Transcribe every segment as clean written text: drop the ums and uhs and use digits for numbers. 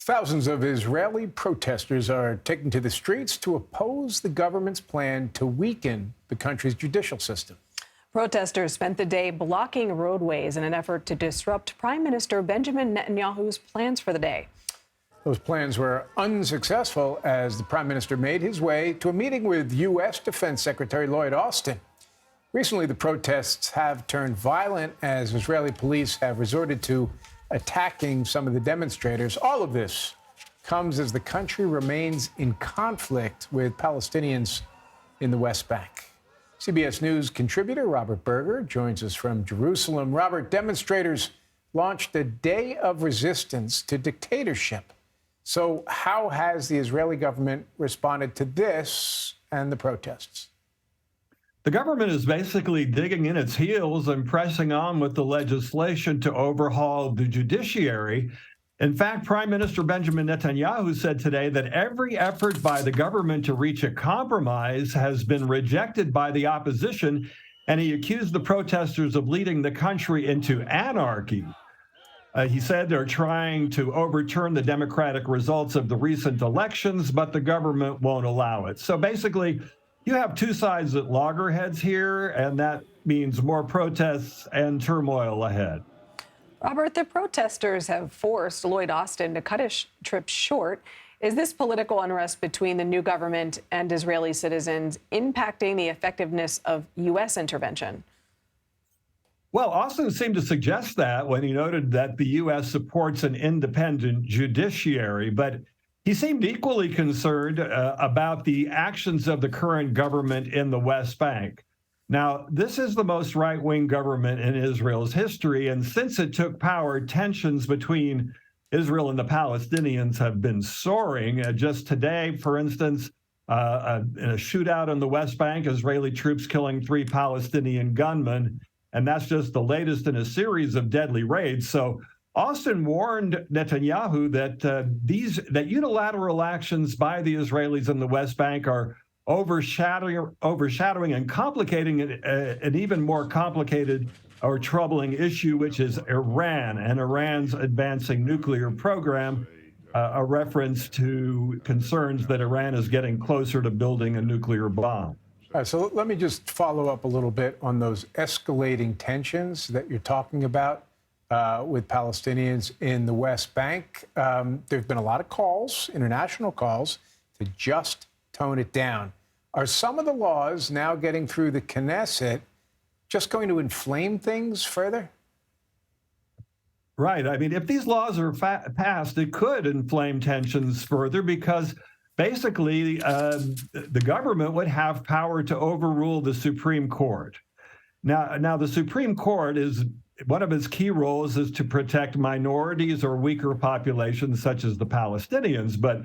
Thousands of Israeli protesters are taking to the streets to oppose the government's plan to weaken the country's judicial system. Protesters spent the day blocking roadways in an effort to disrupt Prime Minister Benjamin Netanyahu's plans for the day. Those plans were unsuccessful as the prime minister made his way to a meeting with U.S. Defense Secretary Lloyd Austin. Recently, the protests have turned violent as Israeli police have resorted to attacking some of the demonstrators. All of this comes as the country remains in conflict with Palestinians in the West Bank. CBS News contributor Robert Berger joins us from Jerusalem. Robert, demonstrators launched a day of resistance to dictatorship. So how has the Israeli government responded to this and the protests? The government is basically digging in its heels and pressing on with the legislation to overhaul the judiciary. In fact, Prime Minister Benjamin Netanyahu said today that every effort by the government to reach a compromise has been rejected by the opposition, and he accused the protesters of leading the country into anarchy. He said they're trying to overturn the democratic results of the recent elections, but the government won't allow it. So basically, you have two sides at loggerheads here, and that means more protests and turmoil ahead. Robert, the protesters have forced Lloyd Austin to cut his trip short. Is this political unrest between the new government and Israeli citizens impacting the effectiveness of U.S. intervention? Well, Austin seemed to suggest that when he noted that the U.S. supports an independent judiciary, but he seemed equally concerned about the actions of the current government in the West Bank. Now, this is the most right-wing government in Israel's history, and since it took power, tensions between Israel and the Palestinians have been soaring. Just today, for instance, in a shootout on the West Bank, Israeli troops killing 3 Palestinian gunmen, and that's just the latest in a series of deadly raids. So Austin warned Netanyahu that unilateral actions by the Israelis in the West Bank are overshadowing and complicating an even more complicated or troubling issue, which is Iran and Iran's advancing nuclear program, a reference to concerns that Iran is getting closer to building a nuclear bomb. All right, so let me just follow up a little bit on those escalating tensions that you're talking about with Palestinians in the West Bank. There have been a lot of calls, international calls, to just tone it down. Are some of the laws now getting through the Knesset just going to inflame things further? Right. I mean, if these laws are passed, it could inflame tensions further because basically the government would have power to overrule the Supreme Court. Now, the Supreme Court is one of its key roles is to protect minorities or weaker populations such as the Palestinians. But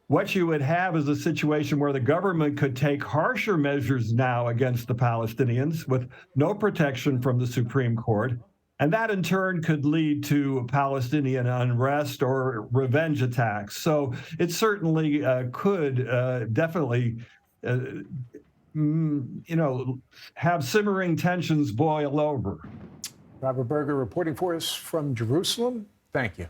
what you would have is a situation where the government could take harsher measures now against the Palestinians with no protection from the Supreme Court. And that in turn could lead to Palestinian unrest or revenge attacks. So it certainly could definitely, have simmering tensions boil over. Robert Berger reporting for us from Jerusalem. Thank you.